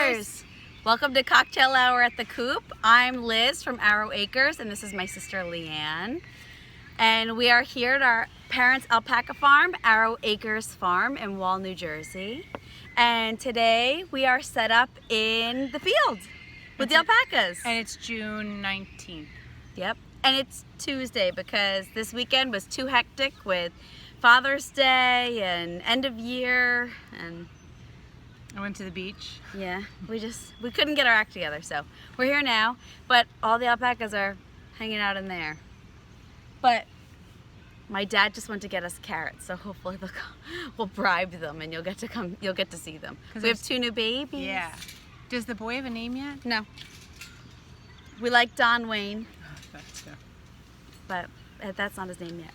Cheers! Welcome to Cocktail Hour at the Coop. I'm Liz from Arrow Acres, and this is my sister Leanne. And we are here at our parents' alpaca farm, Arrow Acres Farm in Wall, New Jersey. And today we are set up in the field with the alpacas. And it's June 19th. Yep. And it's Tuesday because this weekend was too hectic with Father's Day and end of year, and I went to the beach. yeah, we couldn't get our act together, so we're here now. But all the alpacas are hanging out in there. But my dad just went to get us carrots, so hopefully we'll bribe them and you'll get to see them. We have 2 new babies. Yeah. Does the boy have a name yet? No. We like Don Wayne, Gotcha. but that's not his name yet.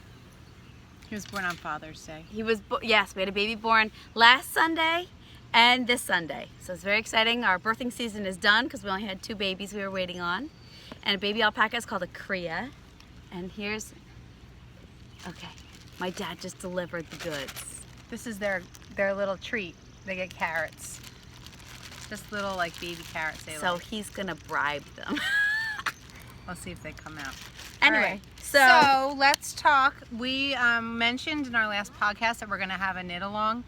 He was born on Father's Day. Yes, we had a baby born last Sunday and this Sunday. So it's very exciting. Our birthing season is done because we only had 2 babies we were waiting on. And a baby alpaca is called a cria. And here's, okay, my dad just delivered the goods. This is their little treat. They get carrots. Just little like baby carrots they So like. he's gonna bribe them. We'll see if they come out. Anyway, All right. so let's talk. We mentioned in our last podcast that we're gonna have a knit along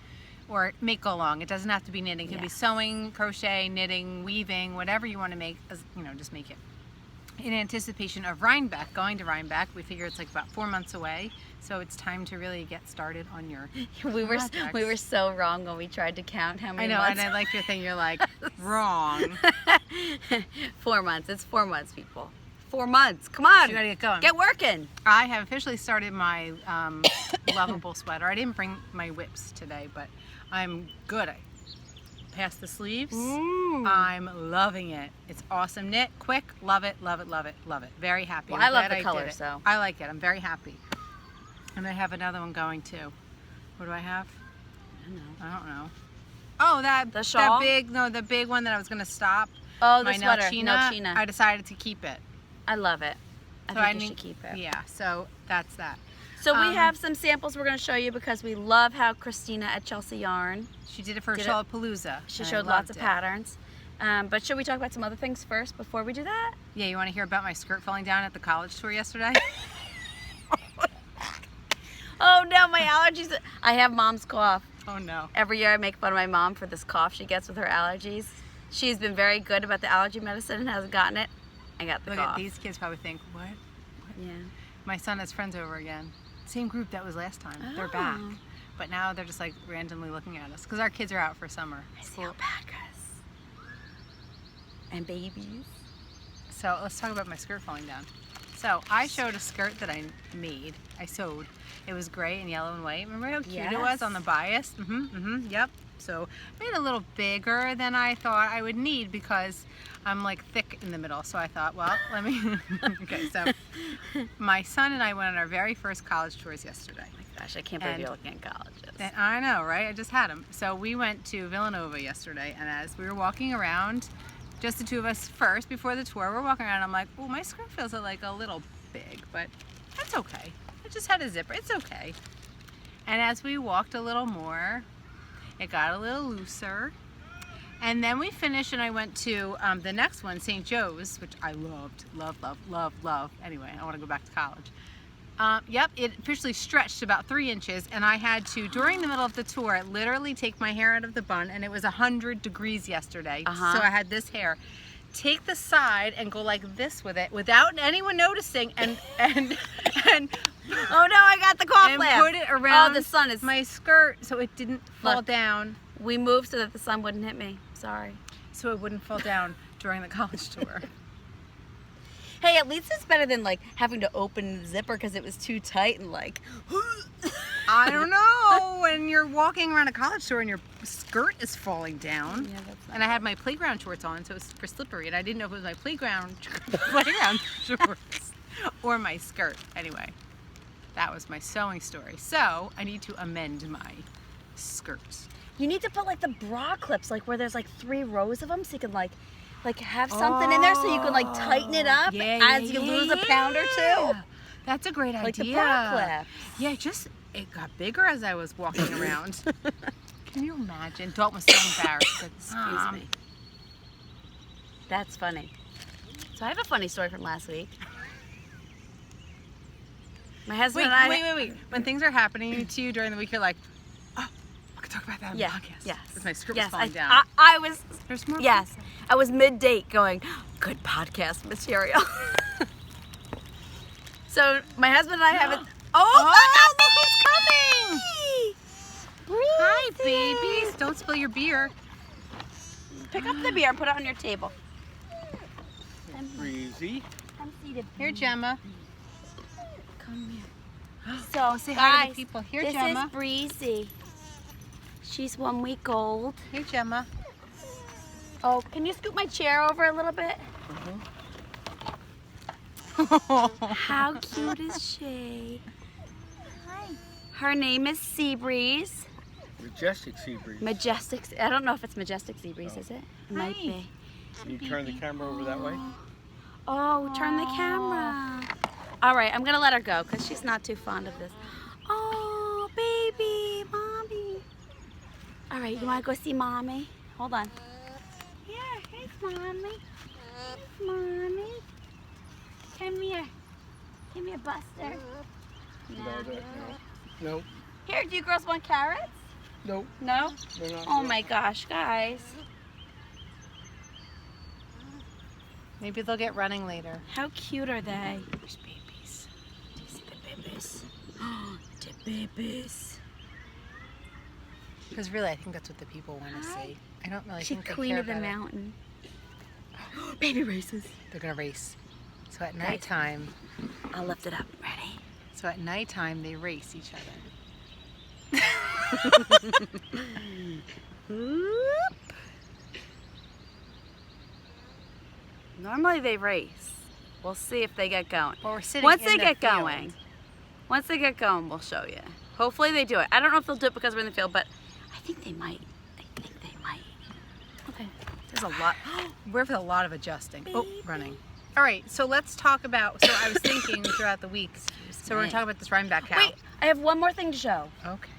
or make along. It doesn't have to be knitting. It can be sewing, crochet, knitting, weaving, whatever you want to make, just make it. In anticipation of Rhinebeck, going to Rhinebeck, we figure it's like about 4 months away, so it's time to really get started on your we were so wrong when we tried to count how many months. I know, and I like your thing. You're like, wrong. 4 months. It's 4 months, people. 4 months. Come on. You gotta get going. Get working. I have officially started my lovable sweater. I didn't bring my whips today, but I'm good. I passed the sleeves. I'm loving it. It's awesome knit, quick, love it, love it, love it, love it. Very happy. Well, I love the color, so. I like it. I'm very happy. And I have another one going too. What do I have? I don't know. Oh, the shawl? the big one that I was gonna stop. Oh, the my sweater. Nelchina. I decided to keep it. I love it. I think you should keep it. Yeah, so that's that. So we have some samples we're going to show you because we love how Christina at Chelsea Yarn. She did it for Shawlapalooza. She showed lots of patterns. But should we talk about some other things first before we do that? Yeah, you want to hear about my skirt falling down at the college tour yesterday? Oh no, my allergies. I have mom's cough. Oh no. Every year I make fun of my mom for this cough she gets with her allergies. She's been very good about the allergy medicine and hasn't gotten it. I got the Look cough. at these kids probably think, what? Yeah. My son has friends over again. Same group that was last time. They're back. But now they're just like randomly looking at us because our kids are out for summer. I see alpacas. And babies. So let's talk about my skirt falling down. So I showed a skirt that I made. I sewed. It was gray and yellow and white. Remember how cute it was on the bias? Yep. So I made it a little bigger than I thought I would need because I'm like thick in the middle. So I thought, well, let me. Okay, so my son and I went on our very first college tours yesterday. Oh my gosh, I can't believe you're looking at colleges. I know, right? I just had them. So we went to Villanova yesterday, and as we were walking around, just the 2 of us first before the tour, we're walking around. I'm like, oh, my skirt feels like a little big, but that's okay. I just had a zipper. It's okay. And as we walked a little more, it got a little looser. And then we finished and I went to the next one, St. Joe's, which I loved. Love, love, love, love. Anyway, I want to go back to college. Yep, it officially stretched about 3 inches and I had to, during the middle of the tour, literally take my hair out of the bun, and it was 100 degrees yesterday. So I had this hair. Take the side and go like this with it without anyone noticing and oh no, I got the cough laugh. Put it around the sun is my skirt so it didn't fall down. We moved so that the sun wouldn't hit me. Sorry. So it wouldn't fall down during the college tour. Hey, at least it's better than like having to open the zipper because it was too tight and like. I don't know, when you're walking around a college tour and your skirt is falling down. Yeah, that's and I had my playground shorts on, so it was super slippery, and I didn't know if it was my playground shorts or my skirt. Anyway, that was my sewing story. So I need to amend my skirt. You need to put like the bra clips, like where there's like 3 rows of them, so you can like have something in there so you can like tighten it up as you lose a pound or 2. That's a great idea. Like the bra clip. Yeah, it got bigger as I was walking around. Can you imagine? Dalton was so embarrassed. Excuse me. That's funny. So I have a funny story from last week. My husband and I... Wait. When things are happening to you during the week, you're like, oh, I could talk about that on the podcast. Yes. With my script falling down. I was... There's more. Yes. I was mid-date going, good podcast material. So my husband and I have it... Oh, look who's coming! Hi, babies. Don't spill your beer. Pick up the beer and put it on your table. Breezy. Come seated. Here, Gemma. Come here. So, Say hi to guys, the people. Here, this Gemma. is Breezy. She's 1 week old. Here, Gemma. Oh, can you scoot my chair over a little bit? How cute is she? Hi. Her name is Seabreeze. Majestic sea breeze. Majestic. I don't know if it's Majestic Seabreeze, is it? It might Hi. be. Can you turn the camera over that way? Oh, turn the camera. All right, I'm gonna let her go because she's not too fond of this. Oh, baby, mommy. All right, you wanna go see mommy? Hold on. Here, here's mommy. Here's mommy. Come here. Give me a Buster. No. Here, do you girls want carrots? No. No? They're not Oh good. my gosh, guys. Maybe they'll get running later. How cute are they? There's babies. Do you see the babies? Oh, the babies. Because really, I think that's what the people want to see. I don't really She's think they queen care of the about it. mountain. Baby races. They're gonna race. So at nighttime, I'll lift it up. Ready? so at nighttime they race each other. Whoop. Normally they race. We'll see if they get going. Well, we're sitting Once in they the get field. going, we'll show you. Hopefully they do it. I don't know if they'll do it because we're in the field, but I think they might. Okay. There's a lot. We're with a lot of adjusting. Oh, running. All right, so let's talk about. So I was thinking throughout the week. So we're gonna talk about this Rhinebeck cow. Wait, I have one more thing to show. Okay.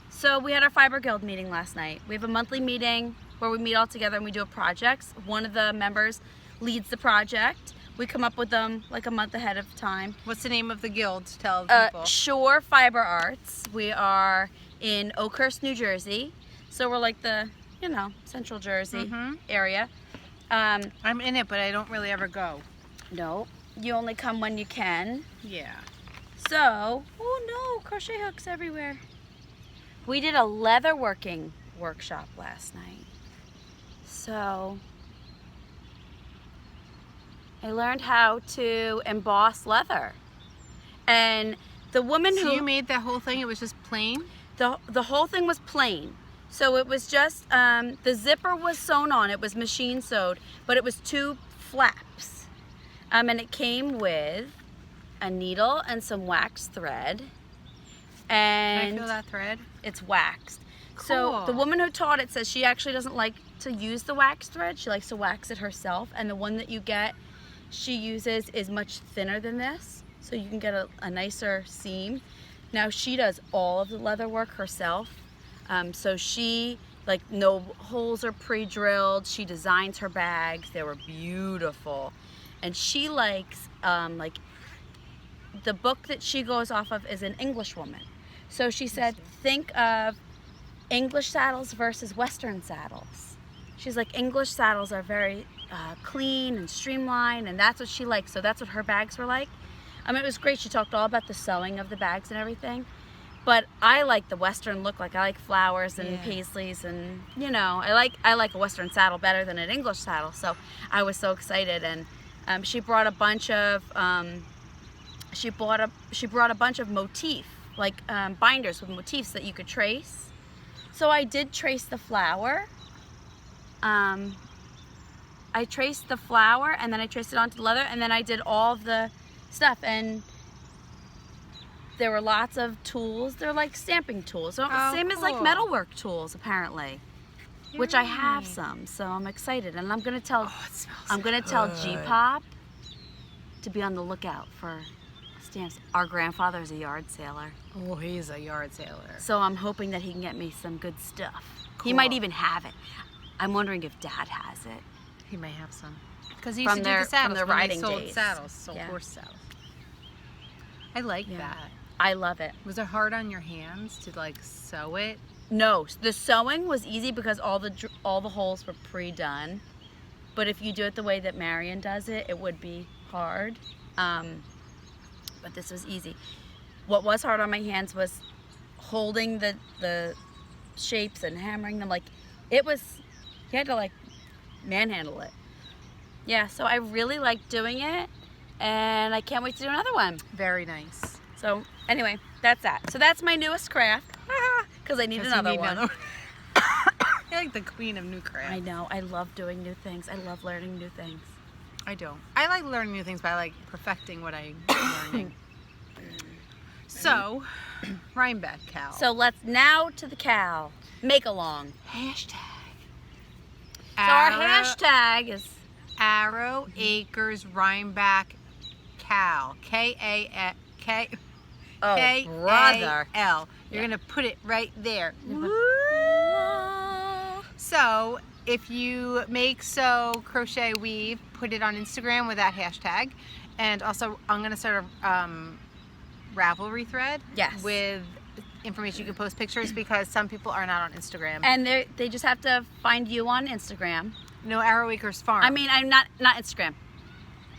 So we had our Fiber Guild meeting last night. We have a monthly meeting where we meet all together and we do a project. One of the members leads the project. We come up with them like a month ahead of time. What's the name of the guild? Tell people. Shore Fiber Arts. We are in Oakhurst, New Jersey. So we're like the, Central Jersey area. I'm in it, but I don't really ever go. No, you only come when you can. Yeah. So, oh no, crochet hooks everywhere. We did a leather working workshop last night. So, I learned how to emboss leather. And the woman So who... you made that whole thing, it was just plain? The whole thing was plain. So it was just, the zipper was sewn on, it was machine sewed, but it was 2 flaps. And it came with a needle and some waxed thread. And Can I feel that thread? it's waxed. So Cool. the woman who taught it says she actually doesn't like to use the wax thread. She likes to wax it herself. And the one that you get, she uses is much thinner than this. So you can get a nicer seam. Now she does all of the leather work herself. So she, no holes are pre-drilled. She designs her bags. They were beautiful. And she likes, the book that she goes off of is an English woman. So she said, think of English saddles versus Western saddles. She's like, English saddles are very clean and streamlined, and that's what she likes. So that's what her bags were like. It was great. She talked all about the sewing of the bags and everything. But I like the Western look. I like flowers and paisleys, and I like a Western saddle better than an English saddle. So I was so excited, and she brought a bunch of she brought a bunch of motif, binders with motifs that you could trace. So I did trace the flower. I traced the flower, and then I traced it onto the leather, and then I did all of the stuff. And there were lots of tools. They're like stamping tools. So same as like metalwork tools, apparently. Which I have some, so I'm excited. And I'm gonna tell tell G-Pop to be on the lookout for stamps. Our grandfather's a yard sailor. Oh, he's a yard sailor. So I'm hoping that he can get me some good stuff. He might even have it. I'm wondering if Dad has it. He may have some. Because he From used to their- do the saddles from their when riding they sold days. saddles, sold Yeah. horse saddles. I like Yeah. that. I love it. Was it hard on your hands to like sew it? No, the sewing was easy because all the holes were pre-done. But if you do it the way that Marion does it, it would be hard. But this was easy. What was hard on my hands was holding the shapes and hammering them. Like, it was, you had to like manhandle it. Yeah, so I really like doing it, and I can't wait to do another one. Very nice. So anyway, that's that. So that's my newest craft, because I need 'Cause you another need one. another You're like the queen of new crafts. I know, I love doing new things. I love learning new things. I don't. I like learning new things, but I like perfecting what I'm learning. So, Rhinebeck cow. So let's now to the cow. Make along. hashtag. So our hashtag is Arrow Acres Rhinebeck Cow. K-A-K. oh brother. K-A-L. You're Yeah. gonna put it right there. So if you make, sew, crochet, weave, put it on Instagram with that hashtag. And also I'm gonna start a Ravelry thread. Yes. With information you can post pictures, because some people are not on Instagram. And they just have to find you on Instagram. No, Arrow Acres Farm. I mean, I'm not Instagram.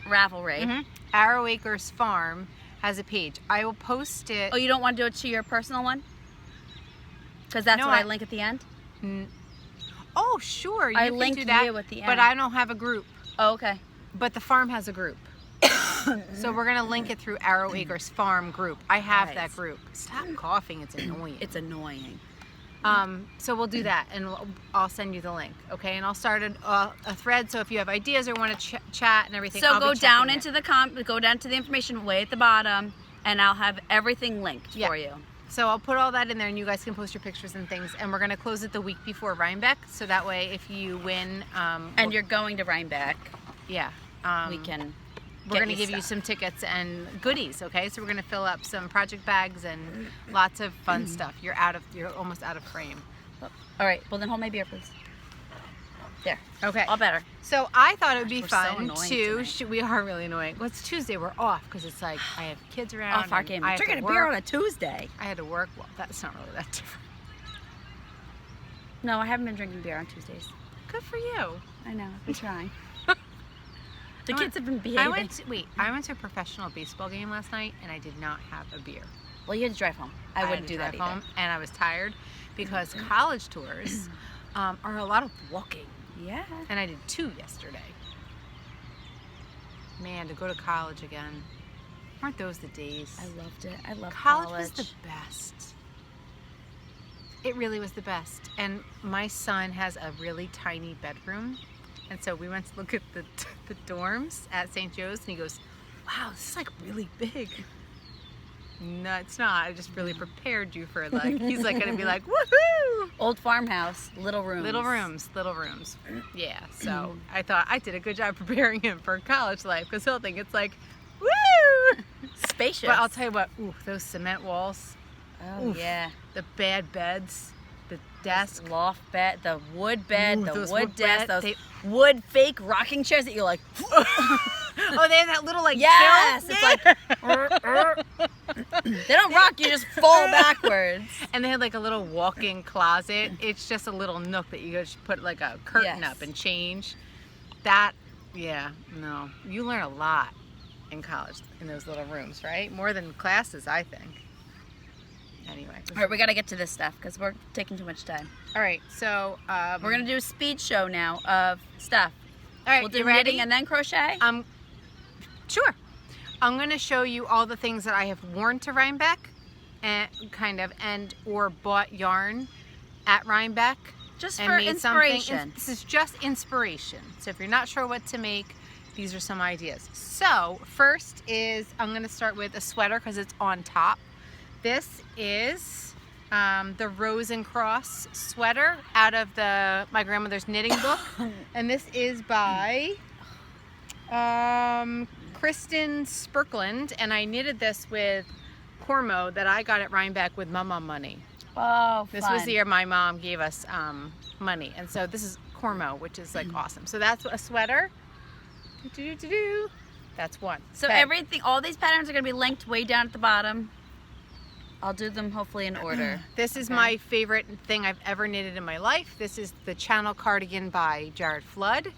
Ravelry. Mhm. Arrow Acres Farm has a page. I will post it. Oh, you don't want to do it to your personal one? Because that's No, what I I- link at the end? Oh, sure. You I can linked do that, you at the but end. I don't have a group. Oh, okay. But the farm has a group. So we're gonna link it through Arrow Acres Farm group. I have Right. that group. Stop coughing. It's annoying. It's annoying. So we'll do that, and I'll send you the link, okay? And I'll start a thread. So if you have ideas or want to chat and everything, So I'll go be down checking into go down to the information way at the bottom, and I'll have everything linked Yeah. for you. So I'll put all that in there, and you guys can post your pictures and things. And we're gonna close it the week before Rhinebeck, so that way if you win, And you're going to Rhinebeck. yeah, We can. we're gonna give you some tickets and goodies, okay? So we're gonna fill up some project bags and lots of fun stuff. You're almost out of frame. All right. Well, then hold my beer, please. There. Okay. All better. So I thought it would be We're so fun annoying to. tonight. We are really annoying. Well, it's Tuesday. We're off because it's like I have kids around. Off our and game. I have Drinking to a beer work. on a Tuesday. I had to work. Well, that's not really that different. No, I haven't been drinking beer on Tuesdays. Good for you. I know. I've been trying. The I kids went- have been behaving. I went to a professional baseball game last night and I did not have a beer. Well, you had to drive home. I had wouldn't to do that drive either. home, and I was tired because college tours are a lot of walking, Yeah. and I did 2 yesterday. Man, to go to college again. Aren't those the days? I loved it. I love College college. was the best. It really was the best. And my son has a really tiny bedroom. And so we went to look at the dorms at St. Joe's, and he goes, wow, this is like really big. No, it's not. I just really prepared you for like, he's like going to be like, woohoo! Old farmhouse, little rooms. Little rooms, little rooms. Yeah, so I thought I did a good job preparing him for college life, because he'll think it's like, woo! Spacious. But I'll tell you what, ooh, those cement walls, Oh, oof. yeah. the bad beds, the desk. Loft bed, the wood bed, Ooh, the those wood wood desk, bed- those wood fake rocking chairs that you're like, Oh, they have that little like yes! tilt? It's like, they don't rock, you just fall backwards. And they had like a little walk-in closet. It's just a little nook that you just put like a curtain Yes. up and change. That, yeah, no. You learn a lot in college in those little rooms, right? More than classes, I think. Anyway. All right, we got to get to this stuff because we're taking too much time. All right, so We're going to do a speed show now of stuff. all right, We'll do you ready? knitting and then crochet. Sure. I'm going to show you all the things that I have worn to Rhinebeck, and or bought yarn at Rhinebeck. Just And for made something. inspiration. This is just inspiration. So if you're not sure what to make, these are some ideas. So first is, I'm going to start with a sweater because it's on top. This is the Rose and Cross sweater out of my grandmother's knitting book. And this is by Kristen Spirkland. And I knitted this with Cormo that I got at Rhinebeck with Mama money. Oh, This was fun. the year my mom gave us money. And so this is Cormo, which is like awesome. So that's a sweater. Do-do-do-do-do. That's one. So Okay. everything, all these patterns are going to be linked way down at the bottom. I'll do them hopefully in order. This is Okay. my favorite thing I've ever knitted in my life. This is the Channel Cardigan by Jared Flood.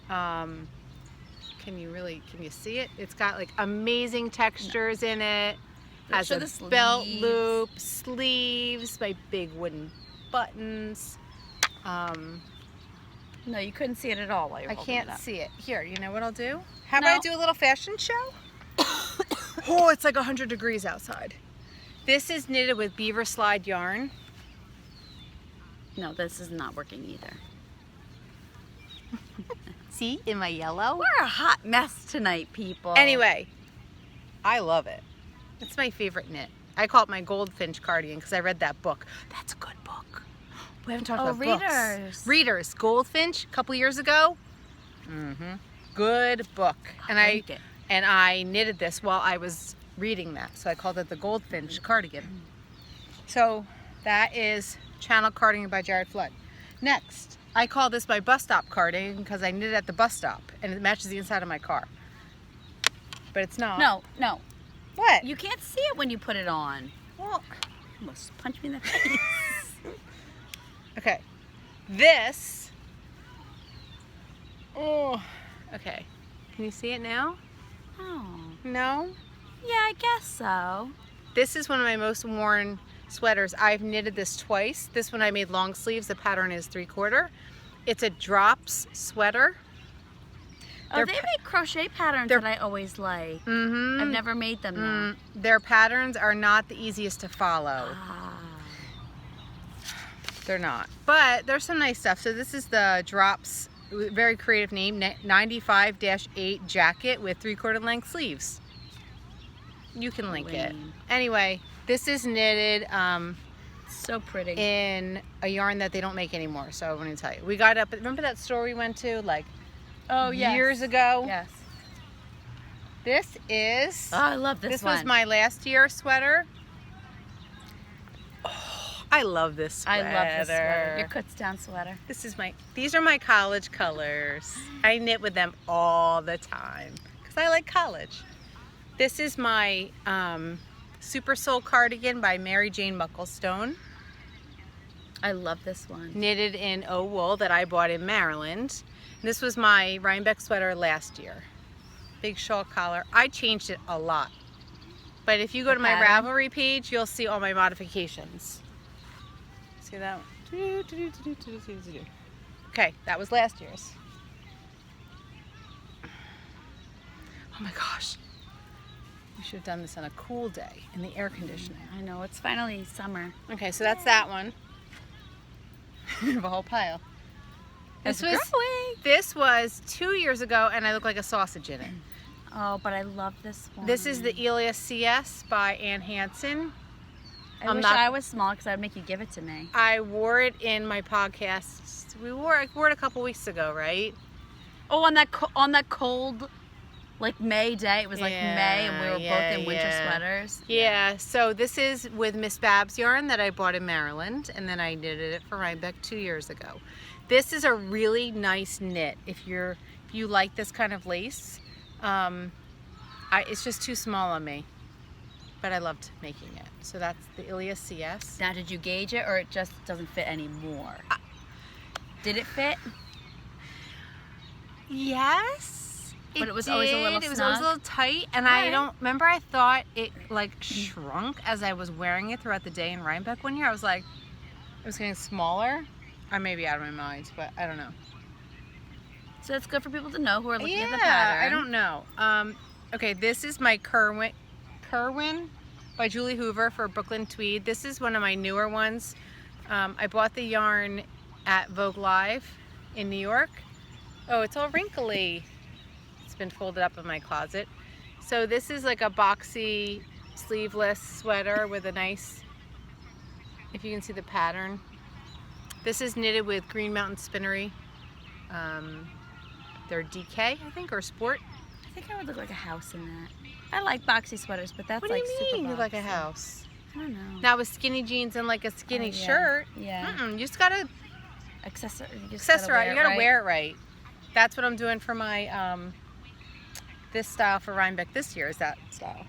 Mhm. Can you see it? It's got like amazing textures in it. Has Show a the belt sleeves. loop, sleeves, my big wooden buttons. No, you couldn't see it at all while you were I holding can't it up. see it. Here, you know what I'll do? How No. about I do a little fashion show? Oh, it's like 100 degrees outside. This is knitted with beaver slide yarn. No, this is not working either. See, in my yellow? We're a hot mess tonight, people. Anyway, I love it. It's my favorite knit. I call it my goldfinch cardigan because I read that book. That's a good book. We haven't talked about books. Readers. Readers. Goldfinch, a couple years ago. Good book. And like it. I knitted this while I was reading that. So I called it the goldfinch cardigan. So that is Channel Cardigan by Jared Flood. Next, I call this my bus stop cardigan because I knit it at the bus stop and it matches the inside of my car. But it's not. No. What? You can't see it when you put it on. Well, Almost punch me in the face. okay. This. Oh. Okay. Can you see it now? Oh. No? Yeah, I guess so. This is one of my most worn sweaters. I've knitted this twice. This one I made long sleeves. The pattern is 3/4. It's a drops sweater. Oh, they make crochet patterns that I always like. Mm-hmm. I've never made them though. Their patterns are not the easiest to follow. Ah. They're not. But there's some nice stuff. So this is the drops, very creative name, 95-8 jacket with 3/4 length sleeves. You can link it. Lame. Anyway, this is knitted So pretty. in a yarn that they don't make anymore. So I'm going to tell you. We got up, remember that store we went to like years ago? Yes. This is, Oh, I love this one. was my last year sweater. Oh, I love this sweater. I love this sweater. Your cuts down sweater. These are my college colors. I knit with them all the time because I like college. This is my Super Soul cardigan by Mary Jane Mucklestone. I love this one. Knitted in wool that I bought in Maryland. And this was my Rhinebeck sweater last year. Big shawl collar. I changed it a lot. But if you go to my pattern? Ravelry page, you'll see all my modifications. See that one? Okay, that was last year's. Oh my gosh. We should have done this on a cool day in the air conditioning. I know, it's finally summer. Okay, so that's that one. We have a whole pile. It's growing. This was 2 years ago and I look like a sausage in it. Oh, but I love this one. This is the Elias CS by Ann Hansen. I wish I was small because I'd make you give it to me. I wore it in my podcast. I wore it a couple weeks ago, right? Oh, on that cold, like May day. It was like May, and we were both in winter sweaters. Yeah. So this is with Miss Babs yarn that I bought in Maryland, and then I knitted it for Rhinebeck 2 years ago. This is a really nice knit if you like this kind of lace. It's just too small on me, but I loved making it. So that's the Elias CS. Now, did you gauge it, or it just doesn't fit anymore? Did it fit? Yes. But it was always a little It was always a snug? little tight, and Alright. I don't remember. I thought it like shrunk as I was wearing it throughout the day in Rhinebeck one year. I was like, it was getting smaller. I may be out of my mind, but I don't know. So it's good for people to know who are looking at the Yeah, pattern. I don't know. Okay, this is my Kerwin by Julie Hoover for Brooklyn Tweed. This is one of my newer ones. I bought the yarn at Vogue Live in New York. Oh, it's all wrinkly. It's been folded up in my closet. So this is like a boxy sleeveless sweater with a nice, if you can see the pattern. This is knitted with Green Mountain Spinnery. They're DK, I think, or Sport. I think I would look like a house in that. I like boxy sweaters, but that's What do like you super mean you like a boxy. house? I don't know. Now with skinny jeans and like a skinny Oh, yeah. shirt, Yeah. you just gotta Accessorize. You gotta wear it right. That's what I'm doing for my this style for Rhinebeck this year. Is that style?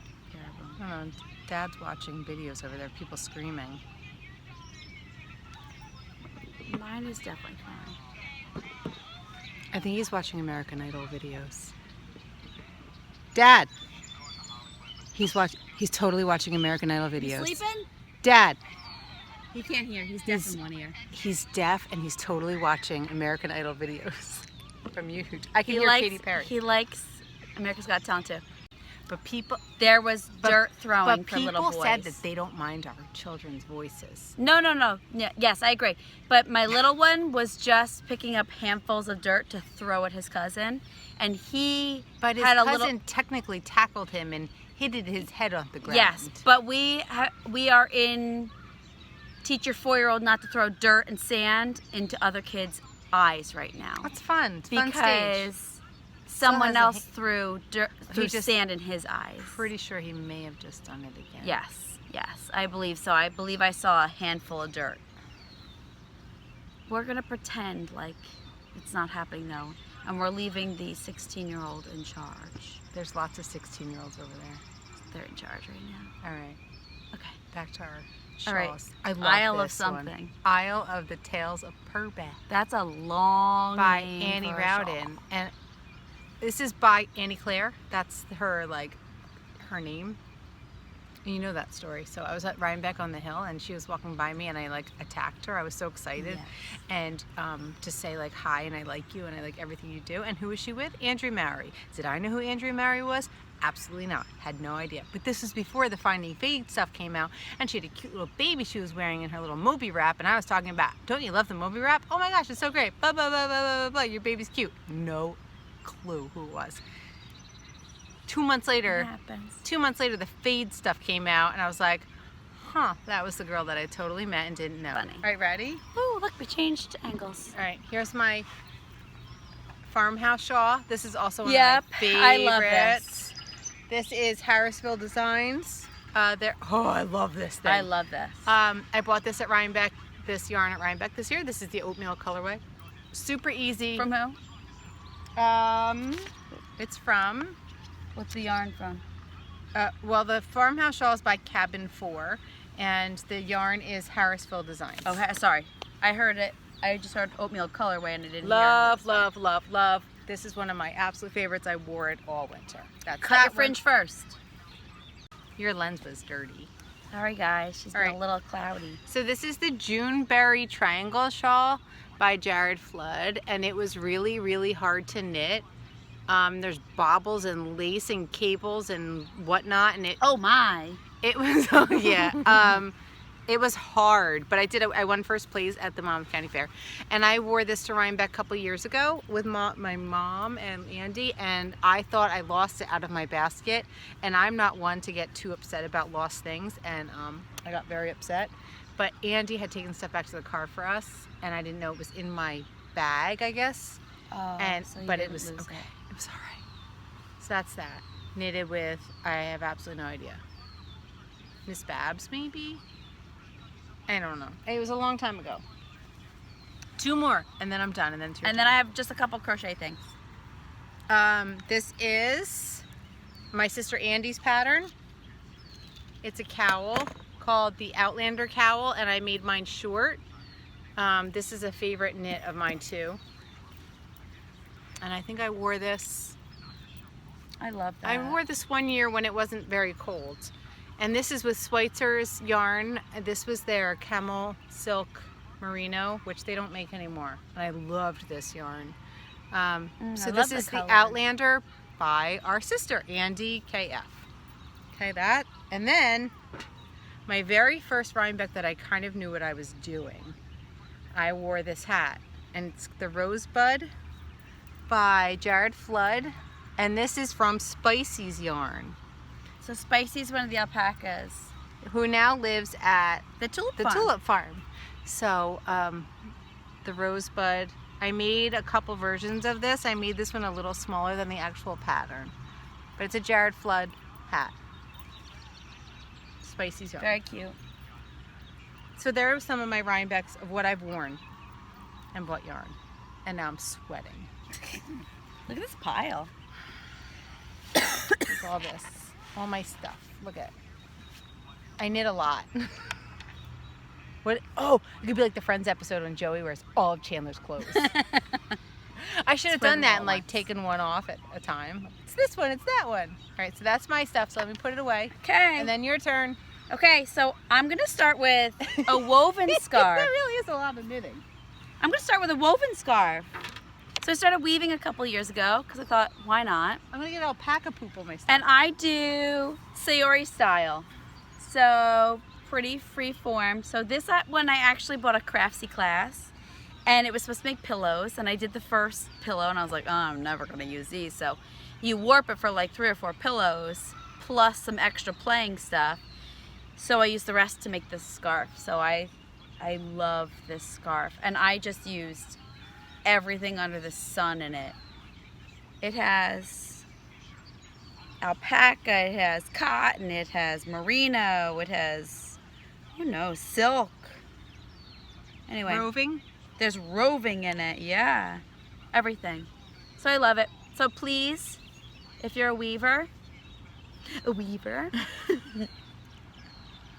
I don't know. Dad's watching videos over there. People screaming. Mine is definitely fine. I think he's watching American Idol videos. Dad. He's totally watching American Idol videos. Sleeping? Dad. He can't hear. He's deaf in one ear. He's deaf and he's totally watching American Idol videos from YouTube. I can hear likes, Katy Perry. He likes America's Got Talent too. But people There was dirt throwing but for little boys. people said that they don't mind our children's voices. No. Yeah, yes, I agree. But my little one was just picking up handfuls of dirt to throw at his cousin, and he But his had a cousin little. technically tackled him and hit his head on the ground. Yes, but we are in teach your 4-year-old not to throw dirt and sand into other kids' eyes right now. That's fun. It's a fun stage. Because someone has a else threw just- sand in his eyes. Pretty sure he may have just done it again. Yes, I believe so. I believe I saw a handful of dirt. We're gonna pretend like it's not happening though, and we're leaving the 16-year-old in charge. There's lots of 16-year-olds over there. They're in charge right now. All right. Okay. Back to our All right. shawls. I love Isle of this one. something. Isle of the Tales of Purbeck That's a long by name Annie for a shawl. Rowden. And this is by Annie Claire. That's her name. And you know that story. So I was at Rhinebeck on the hill and she was walking by me and I attacked her. I was so excited. Yes. And to say hi and I like you and I like everything you do. And who was she with? Andrew Mary. Did I know who Andrew Mary was? Absolutely not. Had no idea. But this was before the Finding Fade stuff came out, and she had a cute little baby she was wearing in her little Moby wrap, and I was talking about, don't you love the Moby wrap? Oh my gosh, it's so great. Blah, blah, blah, blah, blah, blah, blah. Your baby's cute. No clue who it was. 2 months later, It happens. 2 months later, the Fade stuff came out, and I was like, huh, that was the girl that I totally met and didn't know. Funny. All right, ready? Ooh, look, we changed angles. All right, here's my farmhouse shawl. This is also one Yep, of my favorites. I love this. This is Harrisville Designs. I love this thing. I love this. I bought this at Rhinebeck, this yarn at Rhinebeck this year. This is the oatmeal colorway. Super easy. From who? It's from, What's the yarn from? well, the farmhouse shawl is by Cabin 4, and the yarn is Harrisville Designs. Oh, sorry. I heard it. I just heard oatmeal colorway and I didn't Love, hear. love, love, love. This is one of my absolute favorites. I wore it all winter. That's Cut that your fringe first. Your lens was dirty. Sorry, guys. She's All been right. a little cloudy. So this is the Juneberry Triangle Shawl by Jared Flood, and it was really, really hard to knit. There's baubles and lace and cables and whatnot, and it Oh my. was it was hard, but I won first place at the Monmouth County Fair, and I wore this to Rhinebeck a couple years ago with my mom and Andy, and I thought I lost it out of my basket, and I'm not one to get too upset about lost things, and I got very upset, but Andy had taken stuff back to the car for us, and I didn't know it was in my bag, I guess, Oh, but it was okay. It was all right. So that's that. Knitted with, I have absolutely no idea. Miss Babs, maybe? I don't know. It was a long time ago. 2 more, and then I'm done, and then it's your And then I have just a couple crochet things. this is my sister Andy's pattern. It's a cowl called the Outlander Cowl, and I made mine short. This is a favorite knit of mine too. And I think I wore this. I love that. I wore this one year when it wasn't very cold. And this is with Schweitzer's yarn. This was their camel silk merino, which they don't make anymore. And I loved this yarn. So I this love the is the color. Outlander by our sister, Andy KF. Okay, that. And then my very first Rhinebeck that I kind of knew what I was doing, I wore this hat. And it's the Rosebud by Jared Flood. And this is from Spicy's yarn, So Spicy's one of the alpacas. who now lives at The tulip the farm. Tulip Farm. So the Rosebud, I made a couple versions of this. I made this one a little smaller than the actual pattern, but it's a Jared Flood hat. spicy zone. Very cute. So there are some of my Rhinebecks of what I've worn and bought yarn. And now I'm sweating. Look at this pile. It's all this. All my stuff. Look at it. I knit a lot. What? Oh, it could be like the Friends episode when Joey wears all of Chandler's clothes. I should have done that and like taken one off at a time. It's this one, it's that one. All right, so that's my stuff. So let me put it away. Okay. And then your turn. Okay, so I'm gonna start with a woven scarf. That really is a lot of knitting. I'm gonna start with a woven scarf. So I started weaving a couple years ago because I thought, why not? I'm gonna get alpaca poop on my stuff. And I do Sayori style. So pretty free form. So this one I actually bought a Craftsy class, and it was supposed to make pillows, and I did the first pillow and I was like, oh, I'm never gonna use these. So you warp it for like 3 or 4 pillows plus some extra playing stuff. So I used the rest to make this scarf. So I love this scarf, and I just used everything under the sun in it. It has alpaca, it has cotton, it has merino, it has, who knows, silk. Anyway, Roving? there's roving in it, yeah, everything. So I love it. So please, if you're a weaver,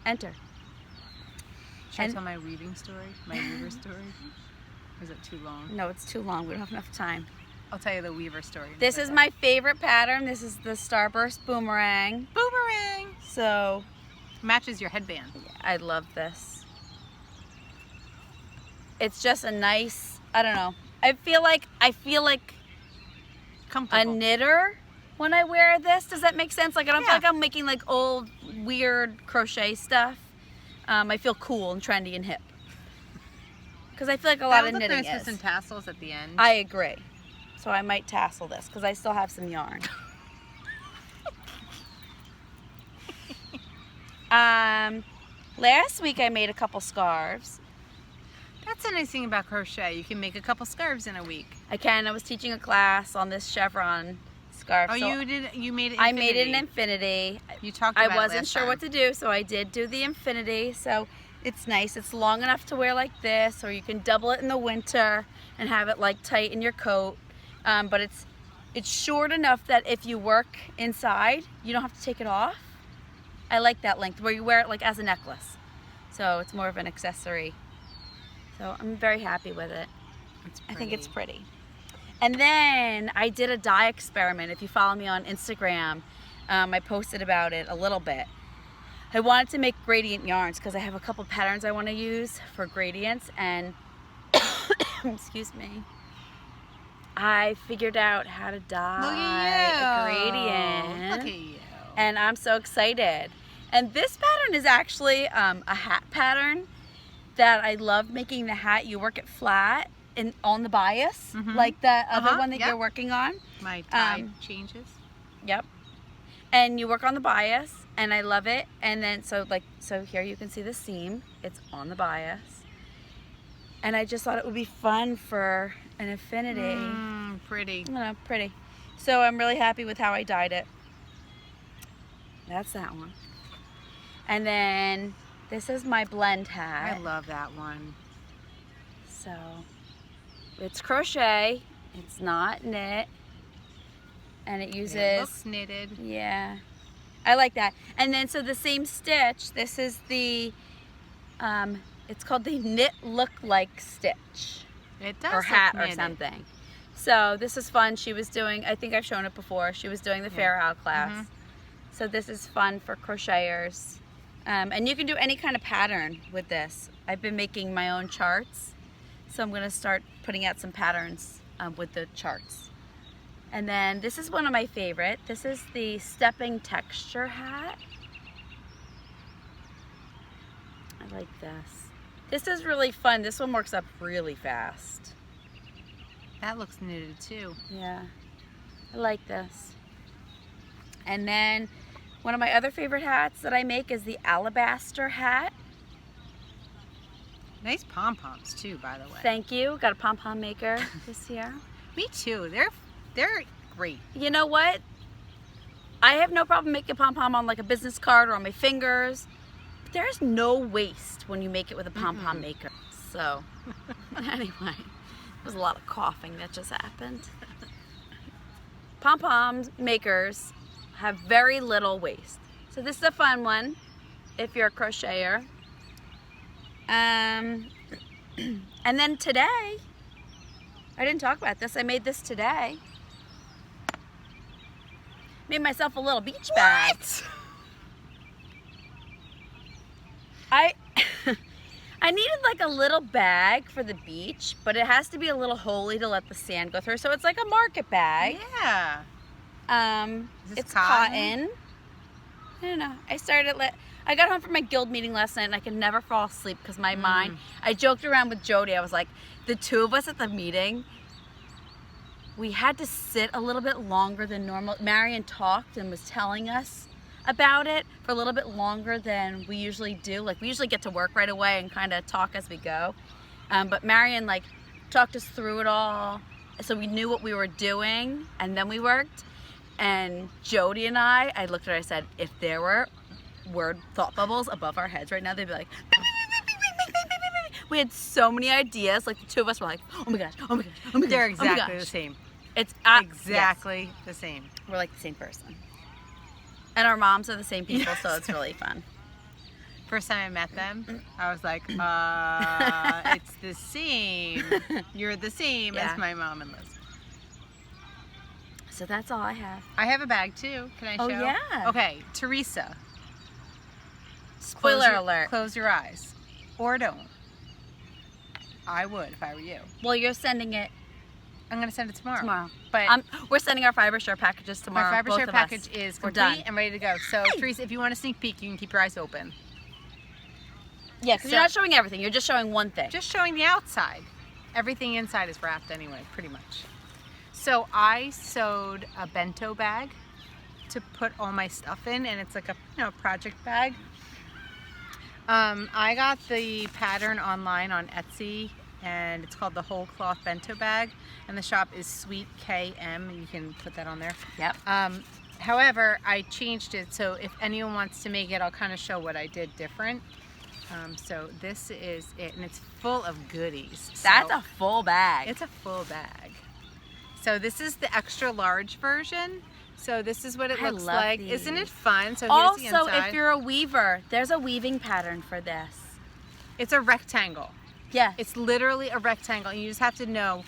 enter. Should I And- tell my weaving story? My weaver story? Or is it too long? No, it's too long. We don't have enough time. I'll tell you the weaver story. This is my favorite pattern. This is the Starburst Boomerang. boomerang. So Matches your headband. I love this. It's just a nice, I don't know. I feel like a Comfortable. knitter when I wear this. Does that make sense? Like I don't feel Yeah. like I'm making like old weird crochet stuff. I feel cool and trendy and hip. Because I feel like a lot of knitting nice with is. some tassels at the end. I agree. So I might tassel this because I still have some yarn. Last week I made a couple scarves. That's a nice thing about crochet. You can make a couple scarves in a week. I was teaching a class on this chevron scarf. Oh, so you made it. I made it an infinity. infinity. You talked about I it wasn't last sure time. what to do, so I did do the infinity. So it's nice. It's long enough to wear like this, or you can double it in the winter and have it like tight in your coat. But it's short enough that if you work inside, you don't have to take it off. I like that length where you wear it like as a necklace. So it's more of an accessory. So I'm very happy with it. I think it's pretty. And then I did a dye experiment. If you follow me on Instagram, I posted about it a little bit. I wanted to make gradient yarns because I have a couple patterns I want to use for gradients, and excuse me, I figured out how to dye a gradient. Look at you. And I'm so excited. And this pattern is actually a hat pattern that I love making the hat. You work it flat and on the bias, like the other one that you're working on. My tie changes. Yep. And you work on the bias, and I love it. And then so here you can see the seam. It's on the bias. And I just thought it would be fun for an infinity. Pretty. I don't know, pretty. So I'm really happy with how I dyed it. That's that one. And then this is my blend hat. I love that one. So it's crochet. It's not knit. And it uses... It looks knitted. Yeah. I like that. And then so the same stitch, this is the, it's called the knit look like stitch. It does Or look hat or knitted. something. So this is fun. She was doing, I think I've shown it before, she was doing the Fair Isle class. So this is fun for crocheters. And you can do any kind of pattern with this. I've been making my own charts. So I'm gonna start putting out some patterns with the charts. And then this is one of my favorite. This is the stepping texture hat. I like this. This is really fun. This one works up really fast. That looks knitted too. Yeah, I like this. And then one of my other favorite hats that I make is the alabaster hat. Nice pom-poms too, by the way. Thank you. Got a pom-pom maker this year. Me too. They're great. You know what? I have no problem making a pom-pom on like a business card or on my fingers. there's no waste when you make it with a pom-pom maker. So, anyway, there's a lot of coughing that just happened. Pom-pom makers have very little waste. So this is a fun one if you're a crocheter. And then today, I didn't talk about this. I made this today. Made myself a little beach bag. I needed like a little bag for the beach, but it has to be a little holy to let the sand go through. So it's like a market bag. Yeah. It's cotton. I don't know. I got home from my guild meeting last night and I could never fall asleep because my mind, I joked around with Jody. I was like, the two of us at the meeting, we had to sit a little bit longer than normal. Marion talked and was telling us about it for a little bit longer than we usually do. Like, we usually get to work right away and kind of talk as we go. But Marion like talked us through it all, so we knew what we were doing, and then we worked. And Jody and I looked at her, I said, if there were word thought bubbles above our heads right now, they'd be like, we had so many ideas. Like, the two of us were like, oh my gosh, oh my gosh, oh my gosh. They're oh my exactly gosh. the same. It's Exactly the same. We're like the same person. And our moms are the same people, so it's really fun. First time I met them, I was like, it's the same. You're the same as my mom and Liz. So that's all I have. I have a bag too. Can I show? Oh, yeah. Okay, Teresa. Spoiler alert. Close your eyes. Or don't. I would if I were you. Well, you're sending it I'm going to send it tomorrow. tomorrow. But we're sending our fiber share packages tomorrow. my fiber both share of us. package is We're complete done. and ready to go. So, Teresa, if you want a sneak peek, you can keep your eyes open. Yeah, because you're not showing everything. You're just showing one thing. Just showing the outside. Everything inside is wrapped anyway, pretty much. So I sewed a bento bag to put all my stuff in, and it's like a project bag. I got the pattern online on Etsy, and it's called the Whole Cloth Bento Bag, and the shop is Sweet KM. You can put that on there. Yep. However, I changed it, so if anyone wants to make it, I'll kind of show what I did different. So this is it, and it's full of goodies. That's a full bag. It's a full bag. So this is the extra large version. So this is what it looks like. these. Isn't it fun? So here's the Also, inside. if you're a weaver, there's a weaving pattern for this. It's a rectangle. Yeah. It's literally a rectangle. You just have to know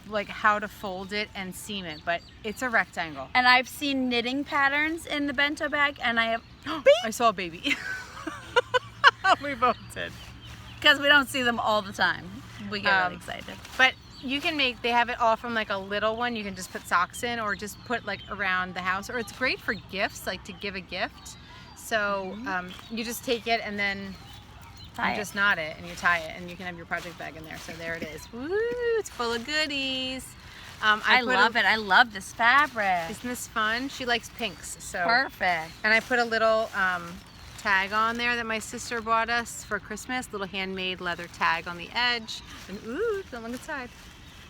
like how to fold it and seam it, but it's a rectangle. And I've seen knitting patterns in the bento bag, and I have I saw a baby. We both did. because we don't see them all the time. We get really excited. But you can make, they have it all from like a little one you can just put socks in, or just put like around the house, or it's great for gifts, like to give a gift. So you just take it and then you just knot it and you tie it, and you can have your project bag in there. So there it is. Woo, it's full of goodies. I love it. I love this fabric. Isn't this fun? She likes pinks. So Perfect. And I put a little tag on there that my sister bought us for Christmas, little handmade leather tag on the edge. And ooh, don't look inside.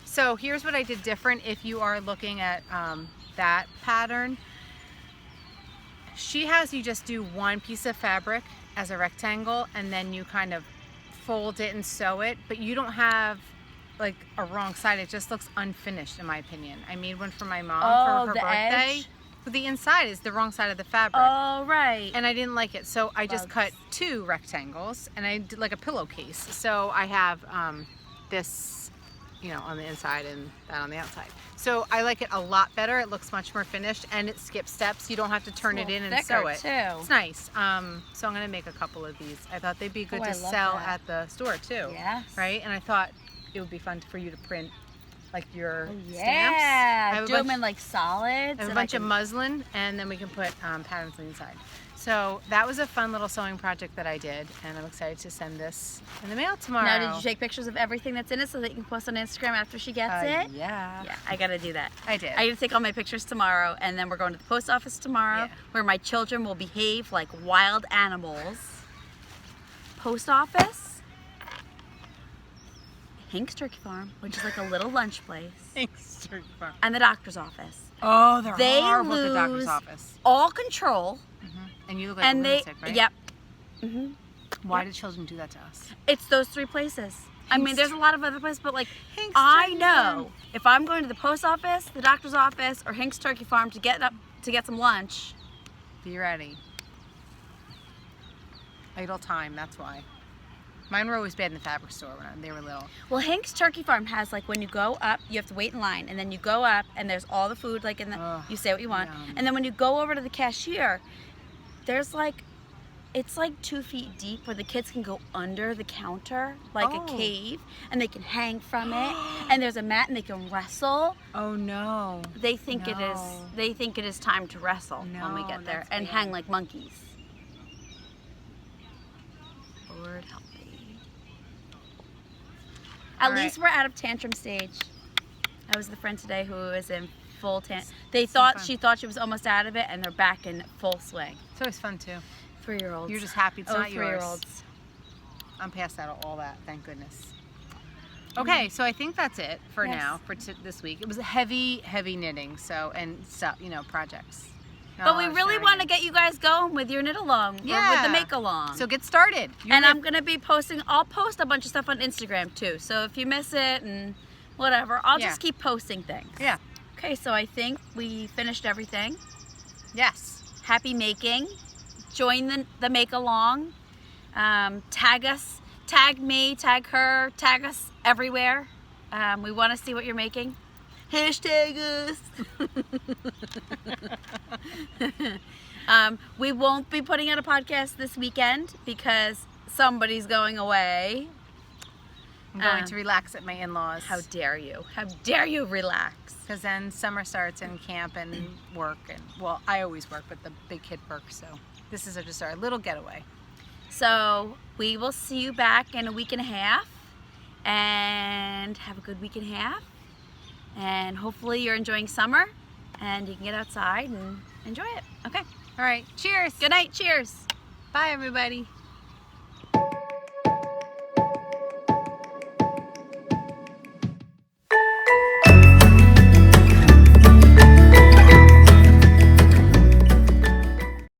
So here's what I did different if you are looking at that pattern. She has you just do one piece of fabric as a rectangle, and then you kind of fold it and sew it, but you don't have like a wrong side. It just looks unfinished in my opinion. I made one for my mom for her birthday. Edge? But the inside is the wrong side of the fabric. Oh, right. And I didn't like it, so I just cut 2 rectangles, and I did like a pillowcase. So I have this, you know, on the inside and that on the outside. So I like it a lot better. It looks much more finished, and it skips steps. You don't have to turn it in and sew it. Too. It's nice. So I'm gonna make a couple of these. I thought they'd be good to sell at the store too. Yes. Right? And I thought it would be fun for you to print like your stamps. Yeah, do them in like solids. I have a bunch of muslin, and then we can put patterns on the inside. So that was a fun little sewing project that I did, and I'm excited to send this in the mail tomorrow. Now, did you take pictures of everything that's in it so that you can post on Instagram after she gets it? Yeah. Yeah, I gotta do that. I did. I gotta take all my pictures tomorrow, and then we're going to the post office tomorrow, where my children will behave like wild animals. Post office. Hank's Turkey Farm, which is like a little lunch place. Hank's Turkey Farm. And the doctor's office. Oh, they're They horrible at the lose doctor's office. all control. And you look like a And lunatic, right? Yep. Why do children do that to us? It's those 3 places. I mean, Hinks- there's a lot of other places, but like, Hinks I Turkey know Farm. if I'm going to the post office, the doctor's office, or Hinks Turkey Farm to get some lunch. Be ready. Idle time, that's why. Mine were always bad in the fabric store when they were little. Well, Hinks Turkey Farm has like when you go up, you have to wait in line, and then you go up, and there's all the food like in the. Ugh, you say what you want, yum. and then when you go over to the cashier, there's like, it's like 2 feet deep where the kids can go under the counter like Oh. a cave, and they can hang from it, and there's a mat and they can wrestle. Oh no. They think it is. No. They think it is time to wrestle when we No, get there that's and weird. hang like monkeys. Lord help me. At All right. least we're out of tantrum stage. I was the friend today who was in full They so thought fun. she thought she was almost out of it, and they're back in full swing. It's always fun too. 3-year-olds. You're just happy it's not yours. 3-year-olds. I'm past that, all that, thank goodness. Okay, so I think that's it for Yes. now, for this week. It was a heavy, heavy knitting, so, and stuff, you know, projects. But we Oh, really sure want to again. get you guys going with your knit along or with Yeah. the make along. So get started. And I'm gonna be posting. I'll post a bunch of stuff on Instagram too. So if you miss it and whatever, I'll Yeah. just keep posting things. Yeah. Okay, so I think we finished everything. Yes. Happy making. Join the make along. Tag us. Tag me. Tag her. Tag us everywhere. We want to see what you're making. Hashtag us. We won't be putting out a podcast this weekend because somebody's going away. I'm going to relax at my in-laws. How dare you? How dare you relax? Because then summer starts and camp and work. And well, I always work, but the big kid works. So this is just our little getaway. So we will see you back in a week and a half. And have a good week and a half. And hopefully you're enjoying summer and you can get outside and enjoy it. Okay. All right. Cheers. Good night. Cheers. Bye, everybody.